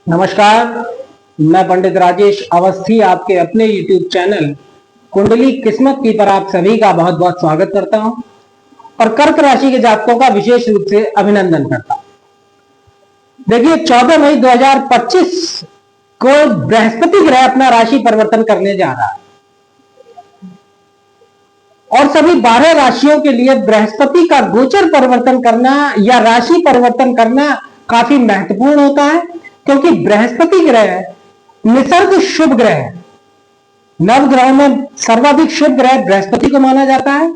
नमस्कार। मैं पंडित राजेश अवस्थी आपके अपने YouTube चैनल कुंडली किस्मत की पर आप सभी का बहुत बहुत स्वागत करता हूं और कर्क राशि के जातकों का विशेष रूप से अभिनंदन करता हूं। देखिए 14 मई 2025 को बृहस्पति ग्रह अपना राशि परिवर्तन करने जा रहा है और सभी 12 राशियों के लिए बृहस्पति का गोचर परिवर्तन करना या राशि परिवर्तन करना काफी महत्वपूर्ण होता है, क्योंकि बृहस्पति ग्रह निसर्ग शुभ ग्रह है। नव ग्रहों में सर्वाधिक शुभ ग्रह बृहस्पति को माना जाता है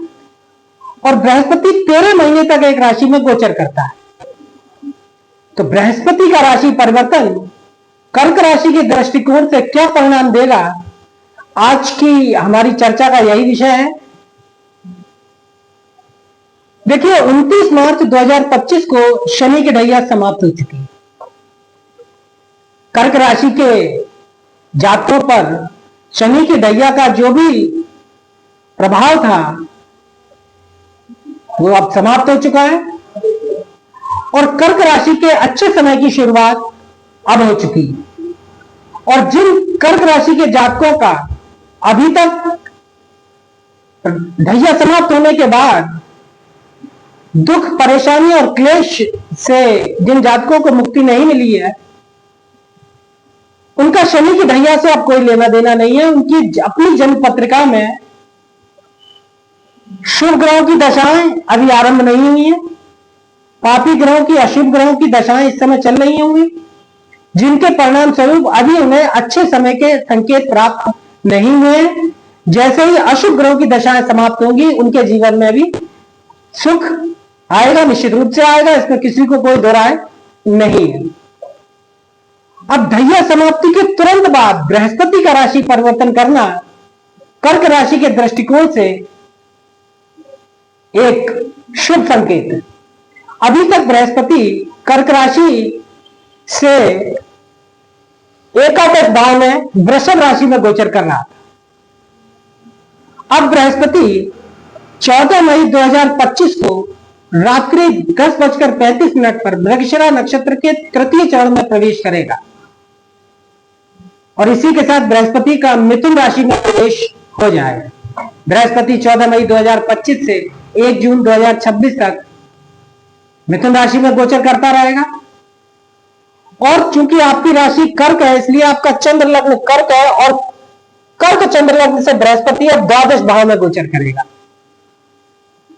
और बृहस्पति 13 महीने तक एक राशि में गोचर करता है। तो बृहस्पति का राशि परिवर्तन कर्क राशि के दृष्टिकोण से क्या परिणाम देगा, आज की हमारी चर्चा का यही विषय है। देखिए 29 मार्च 2025 को शनि की ढैया समाप्त हो चुकी है। कर्क राशि के जातकों पर शनि की ढैया का जो भी प्रभाव था वो अब समाप्त हो चुका है और कर्क राशि के अच्छे समय की शुरुआत अब हो चुकी है। और जिन कर्क राशि के जातकों का अभी तक ढैया समाप्त होने के बाद दुख, परेशानी और क्लेश से जिन जातकों को मुक्ति नहीं मिली है, उनका शनि की ढैया से अब कोई लेना देना नहीं है। उनकी अपनी जन्म पत्रिका में शुभ ग्रहों की दशाएं अभी आरंभ नहीं हुई है। पापी ग्रहों की, अशुभ ग्रहों की दशाएं इस समय चल रही होंगी, जिनके परिणाम स्वरूप अभी उन्हें अच्छे समय के संकेत प्राप्त नहीं हुए। जैसे ही अशुभ ग्रहों की दशाएं समाप्त होंगी, उनके जीवन में भी सुख आएगा, निश्चित रूप से आएगा, इसमें किसी को कोई दो राय नहीं है। अब ढैया समाप्ति के तुरंत बाद बृहस्पति का राशि परिवर्तन करना कर्क राशि के दृष्टिकोण से एक शुभ संकेत है। अभी तक बृहस्पति कर्क राशि से एकादश भाव में वृषभ राशि में गोचर कर रहा था। अब बृहस्पति 14 मई 2025 को रात्रि 10:35 पर मृगशिरा नक्षत्र के तृतीय चरण में प्रवेश करेगा और इसी के साथ बृहस्पति का मिथुन राशि में प्रवेश हो जाएगा। बृहस्पति 14 मई 2025 से 1 जून 2026 तक मिथुन राशि में गोचर करता रहेगा। और चूंकि आपकी राशि कर्क है, इसलिए आपका चंद्र लग्न कर्क है और कर्क चंद्र लग्न से बृहस्पति अब द्वादश भाव में गोचर करेगा।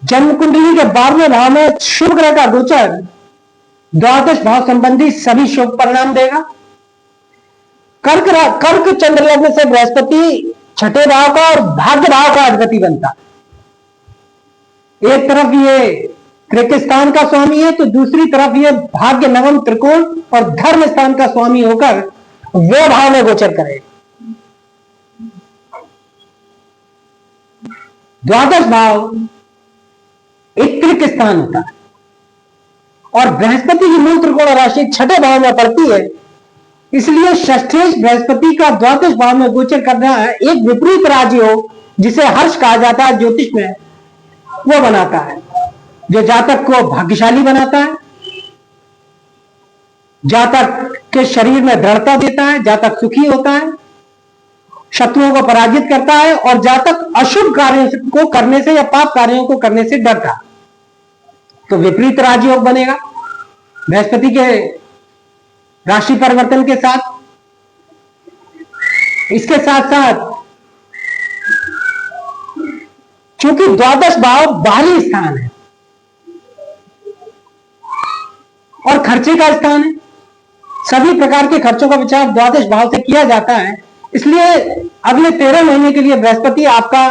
जन्म कुंडली के 12वें भाव में शुभ ग्रह का गोचर द्वादश भाव संबंधी सभी शुभ परिणाम देगा। कर्क चंद्र लग्न से बृहस्पति छठे भाव का और भाग्य भाव का अधिपति बनता। एक तरफ ये कृक स्थान का स्वामी है, तो दूसरी तरफ ये भाग्य, नवम, त्रिकोण और धर्म स्थान का स्वामी होकर वो भाव में गोचर करेगा। द्वादश भाव एक कृक स्थान होता है और बृहस्पति की मूल त्रिकोण राशि छठे भाव में पड़ती है, इसलिए षष्ठेश बृहस्पति का द्वादश भाव में गोचर करना है एक विपरीत राजयोग, जिसे हर्ष कहा जाता है ज्योतिष में, वो बनाता है, जो जातक को भाग्यशाली बनाता है, जातक के शरीर में दृढ़ता देता है, जातक सुखी होता है, शत्रुओं को पराजित करता है और जातक अशुभ कार्यों को करने से या पाप कार्यों को करने से डरता है। तो विपरीत राजयोग बनेगा बृहस्पति के राशि परिवर्तन के साथ। इसके साथ साथ चूंकि द्वादश भाव बाहरी स्थान है और खर्चे का स्थान है, सभी प्रकार के खर्चों का विचार द्वादश भाव से किया जाता है, इसलिए अगले 13 महीने के लिए बृहस्पति आपका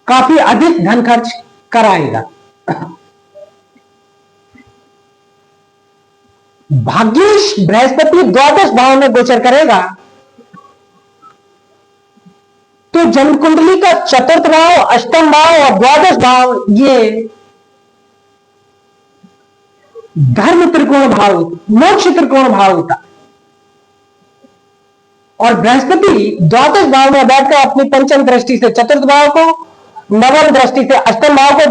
काफी अधिक धन खर्च कराएगा। भाग्येश बृहस्पति द्वादश भाव में गोचर करेगा तो जन्म कुंडली का चतुर्थ भाव, अष्टम भाव और द्वादश भाव ये धर्म त्रिकोण भाव, मोक्ष त्रिकोण भाव होता और बृहस्पति द्वादश भाव में बैठकर अपनी पंचम दृष्टि से चतुर्थ भाव को, नवम दृष्टि से अष्टम भाव को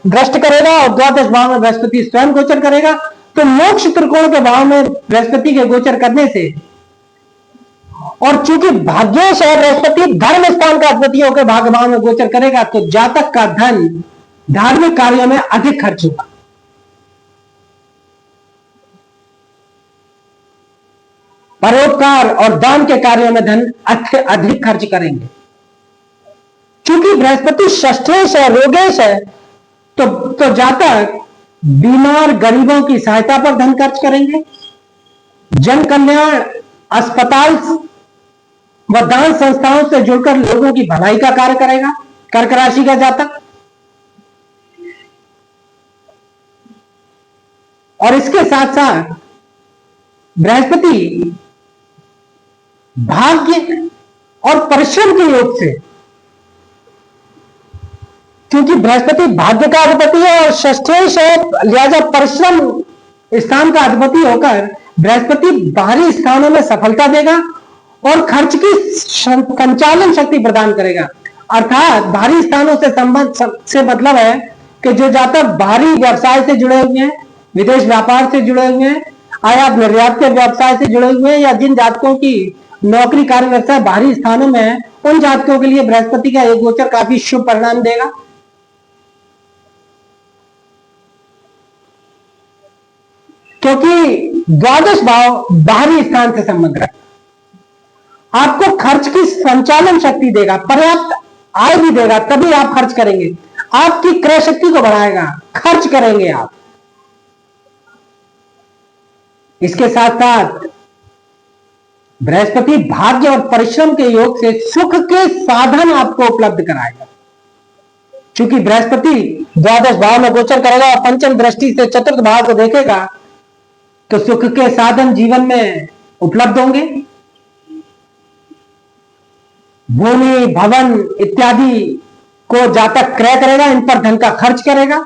दृष्ट करेगा और द्वादश भाव में बृहस्पति स्वयं गोचर करेगा। तो मोक्ष त्रिकोण के भाव में बृहस्पति के गोचर करने से और चूंकि भाग्येश है बृहस्पति धर्म स्थान का अधिपति होकर भाग्य भाव में गोचर करेगा, तो जातक का धन धार्मिक कार्यों में अधिक खर्च होगा। परोपकार और दान के कार्यों में धन अधिक खर्च करेंगे। चूंकि बृहस्पति षष्ठेश है, रोगेश है, तो जातक बीमार गरीबों की सहायता पर धन खर्च करेंगे। जन कल्याण, अस्पताल व दान संस्थाओं से जुड़कर लोगों की भलाई का कार्य करेगा कर्क राशि का जातक। और इसके साथ साथ बृहस्पति भाग्य और परिश्रम के योग से, क्योंकि बृहस्पति भाग्य का अधिपति है और षष्ठेश है, लिहाजा परिश्रम स्थान का अधिपति होकर बृहस्पति बाहरी स्थानों में सफलता देगा और खर्च की संचालन शक्ति प्रदान करेगा। अर्थात बाहरी स्थानों से संबंध से मतलब है कि जो जातक बाहरी व्यवसाय से जुड़े हुए हैं, विदेश व्यापार से जुड़े हुए हैं, आयात निर्यात के व्यवसाय से जुड़े हुए हैं, या जिन जातकों की नौकरी कार्य व्यवसाय बाहरी स्थानों में है, उन जातकों के लिए बृहस्पति का एक गोचर काफी शुभ परिणाम देगा। क्योंकि द्वादश भाव बाहरी स्थान से संबंध रखता है, आपको खर्च की संचालन शक्ति देगा, पर्याप्त आय भी देगा, तभी आप खर्च करेंगे, आपकी क्रय शक्ति को बढ़ाएगा, खर्च करेंगे आप। इसके साथ साथ बृहस्पति भाग्य और परिश्रम के योग से सुख के साधन आपको उपलब्ध कराएगा। क्योंकि बृहस्पति द्वादश भाव में गोचर करेगा और पंचम दृष्टि से चतुर्थ भाव को देखेगा, तो सुख के साधन जीवन में उपलब्ध होंगे। भूमि, भवन इत्यादि को जातक क्रय करेगा, इन पर धन का खर्च करेगा।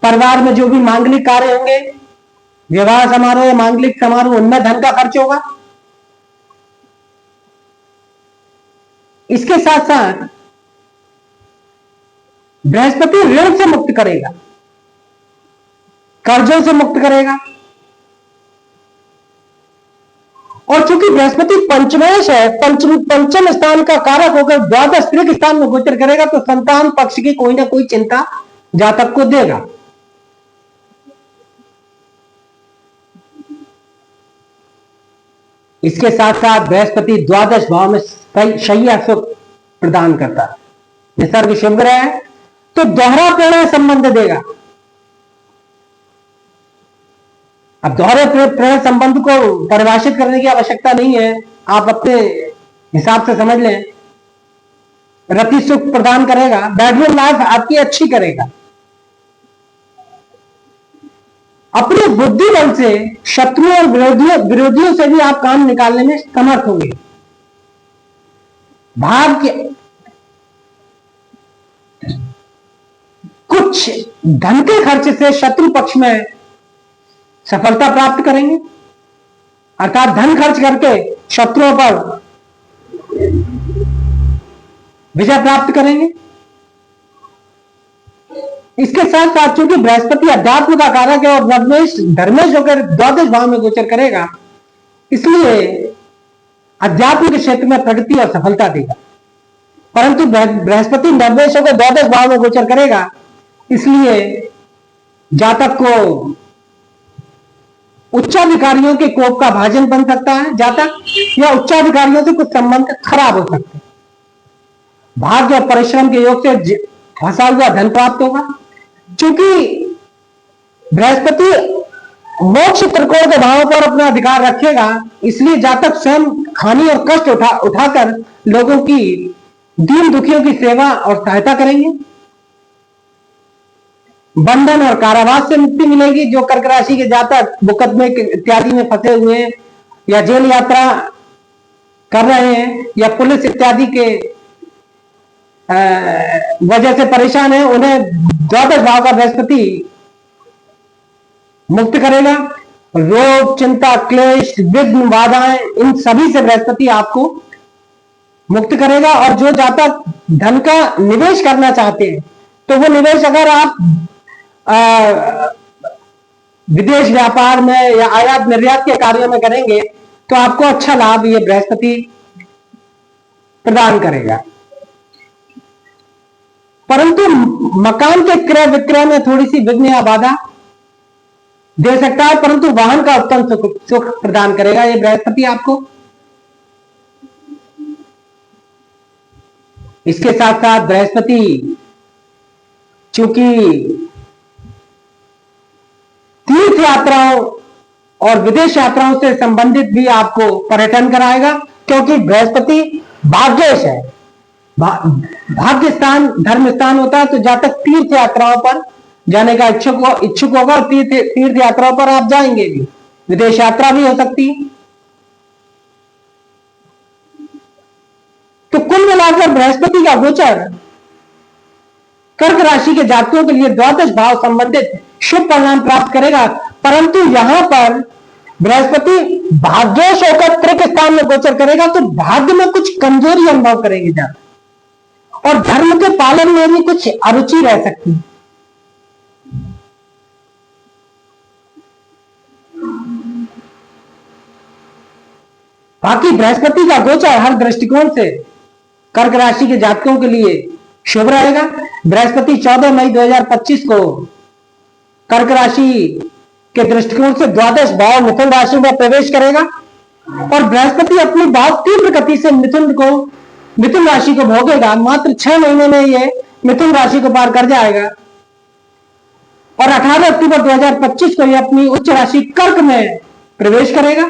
परिवार में जो भी मांगलिक कार्य होंगे, विवाह समारोह या मांगलिक समारोह, उनमें धन का खर्च होगा। इसके साथ साथ बृहस्पति ऋण से मुक्त करेगा, कर्जों से मुक्त करेगा। और चूंकि बृहस्पति पंचमेश है, पंचम स्थान का कारक होकर द्वादश तृक स्थान में गोचर करेगा, तो संतान पक्ष की कोई ना कोई चिंता जातक को देगा। इसके साथ साथ बृहस्पति द्वादश भाव में शय्या सुख प्रदान करता है, निसर्ग शुभ ग्रह है, तो दोहरा प्रणय संबंध देगा। अब दोहरे प्रणय संबंध को परिभाषित करने की आवश्यकता नहीं है, आप अपने हिसाब से समझ लें। रति सुख प्रदान करेगा, बेडरूम लाइफ आपकी अच्छी करेगा। अपने बुद्धि बल से शत्रुओं और विरोधियों से भी आप काम निकालने में समर्थ होंगे। भाग्य कुछ धन के खर्च से शत्रु पक्ष में सफलता प्राप्त करेंगे, अर्थात धन खर्च करके शत्रुओं पर विजय प्राप्त करेंगे। इसके साथ साथ चूंकि बृहस्पति अध्यात्म का कारक है और नवमेश धर्मेश होकर द्वादश भाव में गोचर करेगा, इसलिए अध्यात्म के क्षेत्र में प्रगति और सफलता देगा। परंतु बृहस्पति नवमेश होकर द्वादश भाव में गोचर करेगा, इसलिए जातक को उच्चाधिकारियों के कोप का भाजन बन सकता है जातक, या उच्चाधिकारियों से कुछ संबंध खराब हो सकते हैं। भाग्य और परिश्रम के योग से फंसा हुआ धन प्राप्त होगा। चूंकि बृहस्पति मोक्ष त्रिकोण के भावों पर अपना अधिकार रखेगा, इसलिए जातक स्वयं हानि और कष्ट उठाकर लोगों की दीन दुखियों की सेवा और सहायता करेंगे। बंधन और कारावास से मुक्ति मिलेगी। जो कर्क राशि के जातक मुकदमे इत्यादि में फंसे हुए हैं, या जेल यात्रा कर रहे हैं, या पुलिस इत्यादि के वजह से परेशान है, उन्हें द्वादश भाव का बृहस्पति मुक्त करेगा। रोग, चिंता, क्लेश, विघ्न, बाधाएं, इन सभी से बृहस्पति आपको मुक्त करेगा। और जो जातक धन का निवेश करना चाहते हैं, तो वो निवेश अगर आप विदेश व्यापार में या आयात निर्यात के कार्यों में करेंगे, तो आपको अच्छा लाभ ये बृहस्पति प्रदान करेगा। परंतु मकान के क्रय विक्रय में थोड़ी सी विघ्न या बाधा दे सकता है, परंतु वाहन का उत्तम सुख प्रदान करेगा ये बृहस्पति आपको। इसके साथ साथ बृहस्पति चूंकि तीर्थ यात्राओं और विदेश यात्राओं से संबंधित भी आपको पर्यटन कराएगा, क्योंकि बृहस्पति भाग्येश है, भाग्य स्थान धर्म स्थान होता है। तो जहां तक तीर्थ यात्राओं पर जाने का इच्छुक होगा, तीर्थ यात्राओं पर आप जाएंगे भी, विदेश यात्रा भी हो सकती है। तो कुल मिलाकर बृहस्पति का गोचर कर्क राशि के जातकों के लिए द्वादश भाव संबंधित शुभ परिणाम प्राप्त करेगा। परंतु यहां पर बृहस्पति भाग्येश होकर त्रिक स्थान में गोचर करेगा, तो भाग्य में कुछ कमजोरी अनुभव करेंगे जातक, और धर्म के पालन में भी कुछ अरुचि रह सकती है। बाकी बृहस्पति का गोचर हर दृष्टिकोण से कर्क राशि के जातकों के लिए शुभ रहेगा। बृहस्पति 14 मई 2025 को कर्क राशि के दृष्टिकोण से द्वादश भाव मिथुन राशि में प्रवेश करेगा, और बृहस्पति अपनी बहुत तीव्र गति से मिथुन राशि को भोगेगा। मात्र 6 महीने में ये मिथुन राशि को पार कर जाएगा, और 18 अक्टूबर 2025 को ये अपनी उच्च राशि कर्क में प्रवेश करेगा,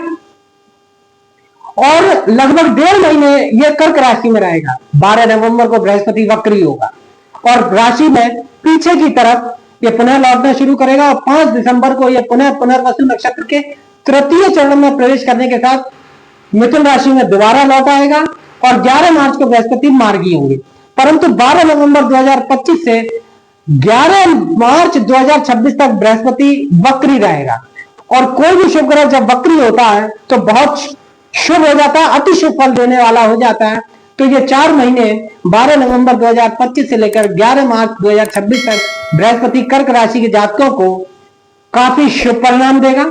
और लगभग 1.5 महीने यह कर्क राशि में रहेगा। 12 नवंबर को बृहस्पति वक्री होगा, और राशि में पीछे की तरफ यह पुनः लौटना शुरू करेगा, और 5 दिसंबर को यह पुनर्वसु नक्षत्र के तृतीय चरण में प्रवेश करने के साथ मिथुन राशि में दोबारा लौट आएगा, और 11 मार्च को बृहस्पति मार्गी होंगे। परंतु 12 नवंबर 2025 से 11 मार्च 2026 तक बृहस्पति वक्री रहेगा, और कोई भी शुभ ग्रह जब वक्री होता है तो बहुत शुभ हो जाता है, अति शुभ फल देने वाला हो जाता है। तो ये 4 महीने 12 नवंबर 2025 से लेकर 11 मार्च 2026 तक बृहस्पति कर्क राशि के जातकों को काफी शुभ परिणाम देगा।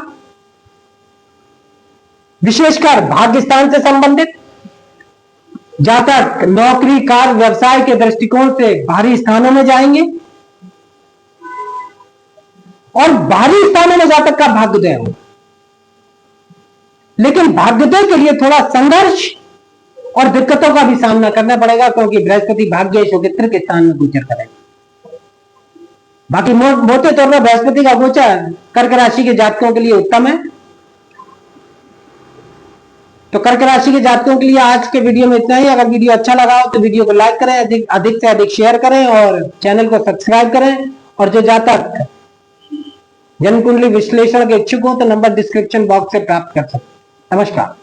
विशेषकर भाग्य स्थान से संबंधित जातक नौकरी कार्य व्यवसाय के दृष्टिकोण से भारी स्थानों में जाएंगे, और भारी स्थानों में जातक का भाग्योदय हो। लेकिन भाग्योदय के लिए थोड़ा संघर्ष और दिक्कतों का भी सामना करना पड़ेगा, क्योंकि बृहस्पति भाग्येश होकर त्रिक स्थान में गोचर करेगा। बाकी मोटे तौर पर बृहस्पति का गोचर कर्क राशि के जातकों के लिए उत्तम है। तो कर्क राशि के जातकों के लिए आज के वीडियो में इतना ही। अगर वीडियो अच्छा लगा हो तो वीडियो को लाइक करें, अधिक से अधिक शेयर करें, और चैनल को सब्सक्राइब करें। और जो जातक जन्म कुंडली विश्लेषण के इच्छुक हो तो नंबर डिस्क्रिप्शन बॉक्स से प्राप्त कर सकते हैं। नमस्कार।